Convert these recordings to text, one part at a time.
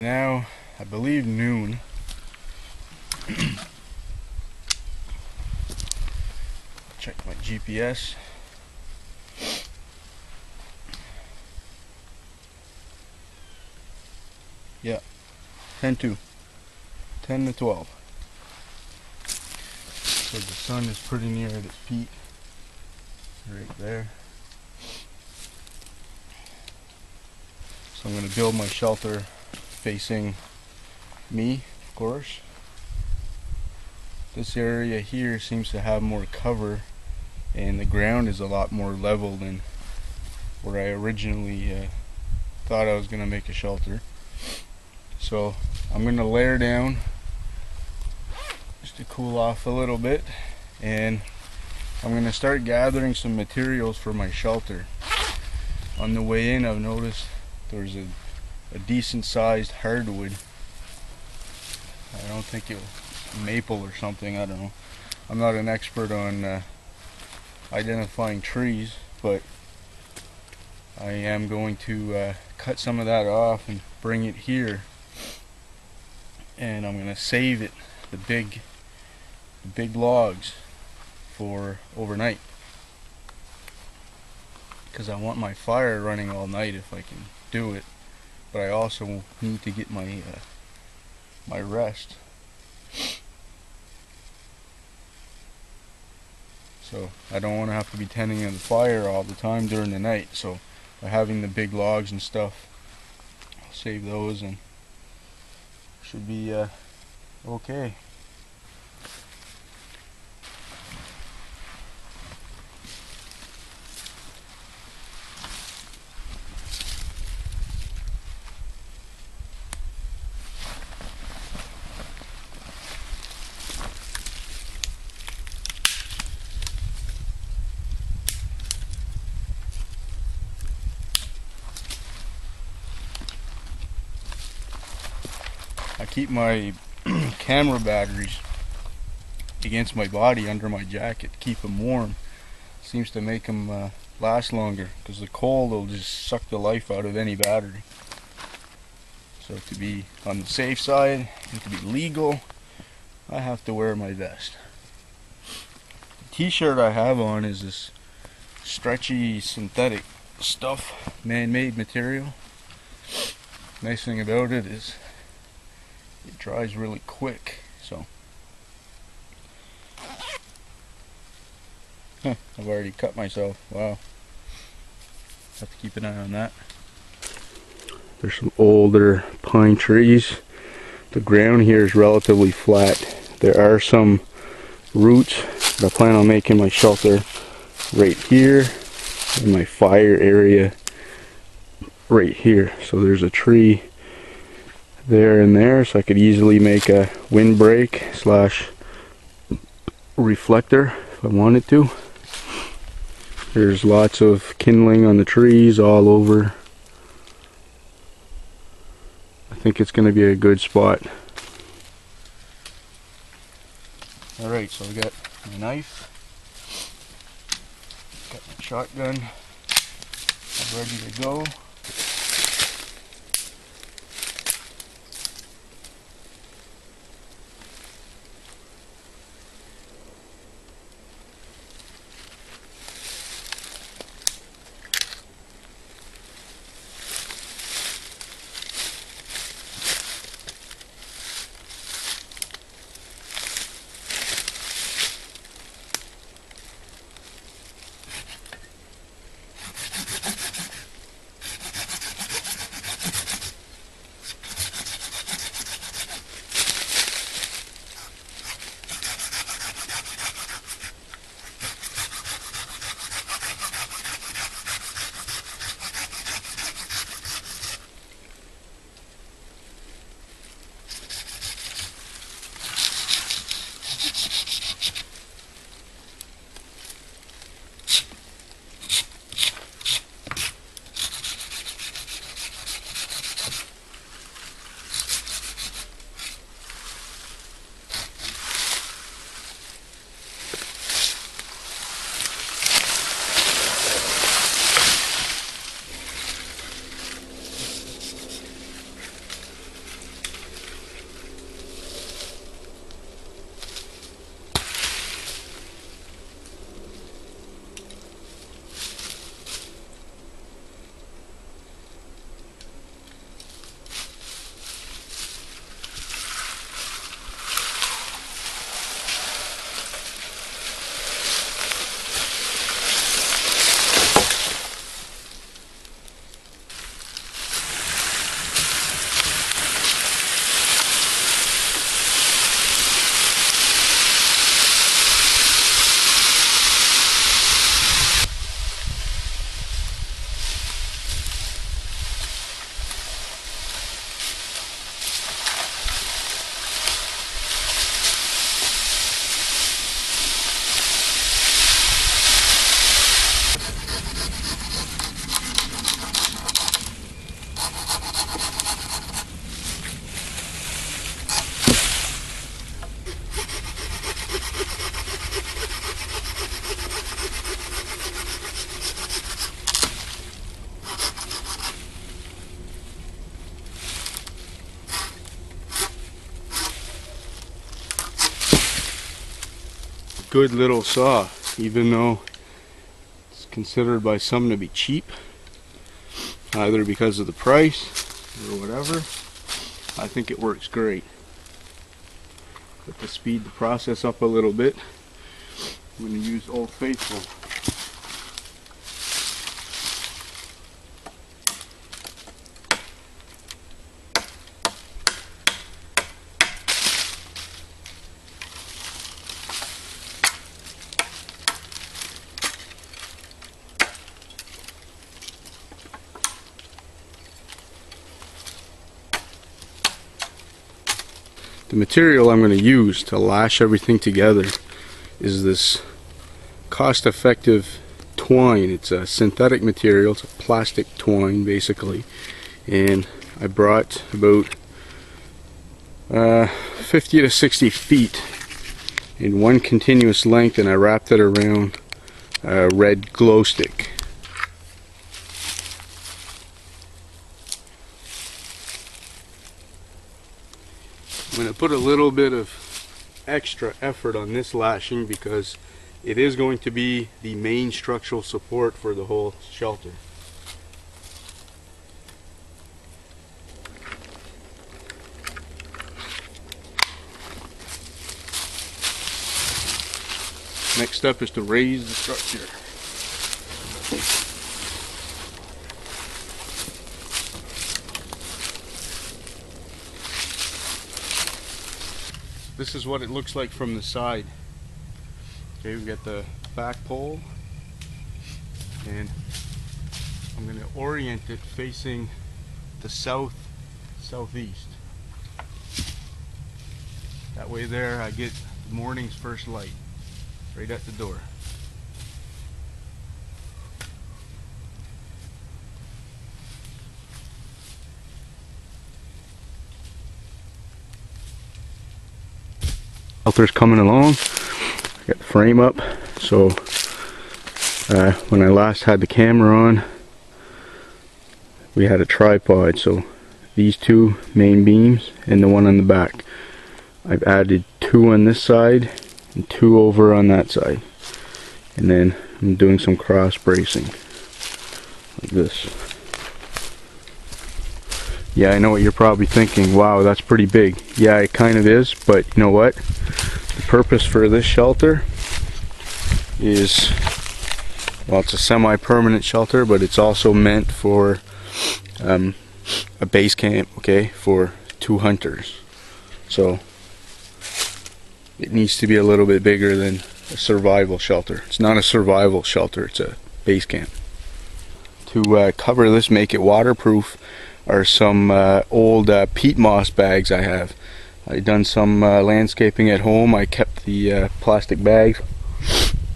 Now, I believe noon. Check my GPS. Yeah, 10 to 12. So the sun is pretty near at its peak, right there. So I'm going to build my shelter facing me, of course. This area here seems to have more cover, and the ground is a lot more level than where I originally thought I was going to make a shelter. So I'm going to layer down just to cool off a little bit, and I'm going to start gathering some materials for my shelter. On the way in, I've noticed there's a decent sized hardwood. I don't think it was maple or something, I don't know. I'm not an expert on identifying trees, but I am going to cut some of that off and bring it here, and I'm going to save it, the big logs, for overnight, because I want my fire running all night if I can do it, but I also need to get my my rest. So I don't want to have to be tending on the fire all the time during the night, so by having the big logs and stuff, I'll save those and should be okay. I keep my camera batteries against my body under my jacket to keep them warm. Seems to make them last longer, because the cold will just suck the life out of any battery. So to be on the safe side and to be legal, I have to wear my vest. The t-shirt I have on is this stretchy synthetic stuff, man-made material. Nice thing about it is it dries really quick, so I've already cut myself. Wow. Have to keep an eye on that. There's some older pine trees. The ground here is relatively flat. There are some roots, but I plan on making my shelter right here and my fire area right here. So there's a tree there and there, so I could easily make a windbreak slash reflector if I wanted to. There's lots of kindling on the trees all over. I think it's going to be a good spot. Alright, so I got my knife, got my shotgun, I'm ready to go. good little saw, even though it's considered by some to be cheap, either because of the price or whatever. I think it works great. But to speed the process up a little bit, I'm going to use Old Faithful. The material I'm going to use to lash everything together is this cost-effective twine. It's a synthetic material, it's a plastic twine basically, and I brought about 50 to 60 feet in one continuous length, and I wrapped it around a red glow stick. I'm going to put a little bit of extra effort on this lashing because it is going to be the main structural support for the whole shelter. Next step is to raise the structure. This is what it looks like from the side. Okay, we've got the back pole, and I'm going to orient it facing the southeast. That way there I get the morning's first light right at the door. Shelter's coming along. I got the frame up, so when I last had the camera on, we had a tripod, so these two main beams and the one on the back. I've added two on this side and two over on that side, and then I'm doing some cross bracing like this. Yeah, I know what you're probably thinking, wow, that's pretty big. Yeah, it kind of is, but you know what? The purpose for this shelter is, well, it's a semi-permanent shelter, but it's also meant for a base camp, okay, for 2 hunters. So it needs to be a little bit bigger than a survival shelter. It's not a survival shelter, it's a base camp. To cover this, make it waterproof, are some old peat moss bags I have. I done some landscaping at home. I kept the plastic bags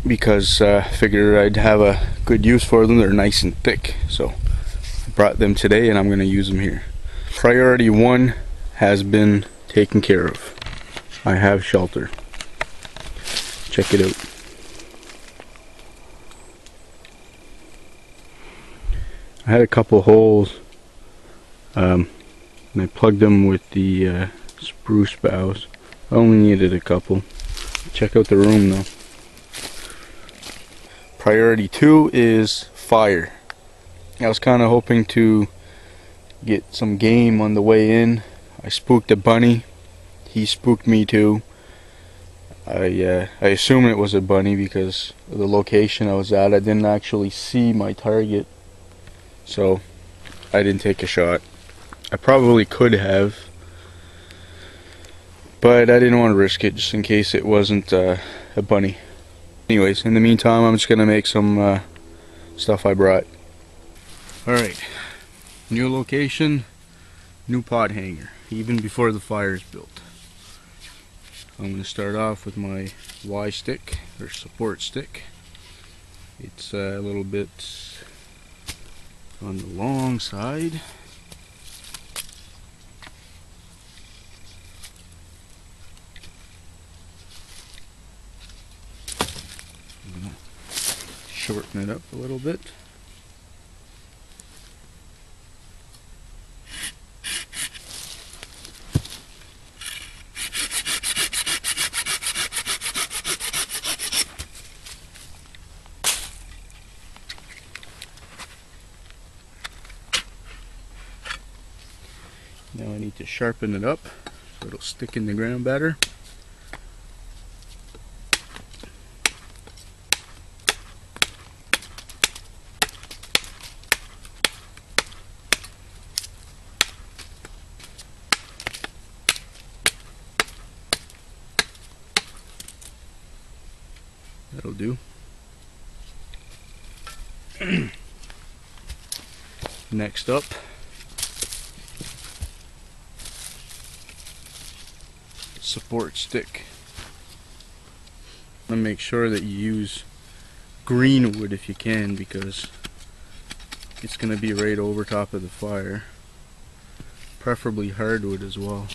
because I figured I'd have a good use for them. They're nice and thick, so I brought them today and I'm going to use them here. Priority 1 has been taken care of. I have shelter. Check it out. I had a couple holes and I plugged them with the spruce boughs. I only needed a couple. Check out the room though. Priority 2 is fire. I was kind of hoping to get some game on the way in. I spooked a bunny. He spooked me too. I assume it was a bunny because of the location I was at. I didn't actually see my target, so I didn't take a shot. I probably could have, but I didn't want to risk it just in case it wasn't a bunny. Anyways, in the meantime, I'm just going to make some stuff I brought. Alright, new location, new pot hanger, even before the fire is built. I'm going to start off with my Y stick, or support stick. It's a little bit on the long side. I'm going to shorten it up a little bit. to sharpen it up so it'll stick in the ground better. That'll do. Next up, support stick. I'm gonna make sure that you use green wood if you can, because it's gonna be right over top of the fire. Preferably hardwood as well.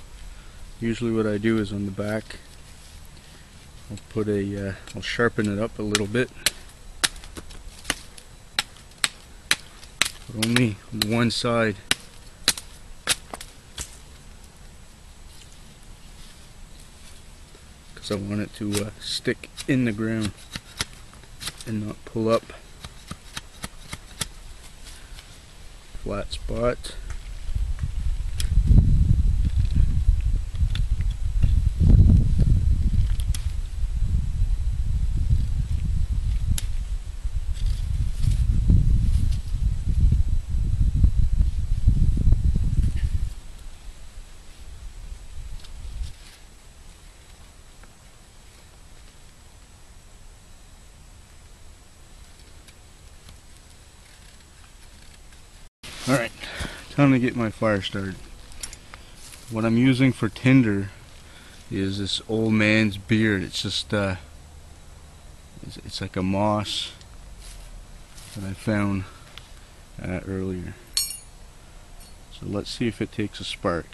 Usually what I do is on the back, I'll put I'll sharpen it up a little bit. But only on one side. Because I want it to stick in the ground and not pull up. Flat spot. Alright, time to get my fire started. What I'm using for tinder is this old man's beard. It's just, it's like a moss that I found earlier. So let's see if it takes a spark.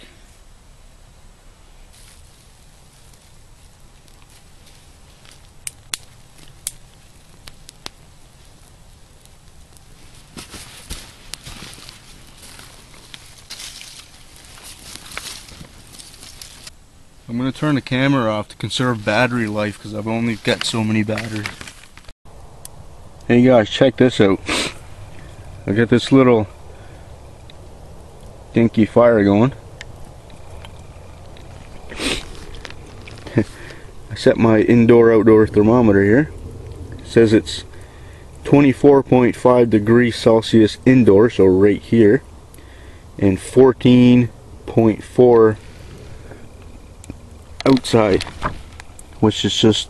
I'm going to turn the camera off to conserve battery life because I've only got so many batteries. Hey guys, check this out. I got this little dinky fire going. I set my indoor-outdoor thermometer here. It says it's 24.5 degrees Celsius indoor, so right here, and 14.4 outside, which is just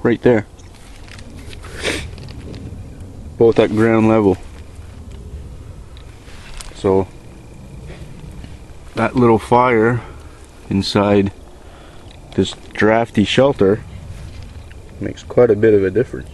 right there, both at ground level. So that little fire inside this drafty shelter makes quite a bit of a difference.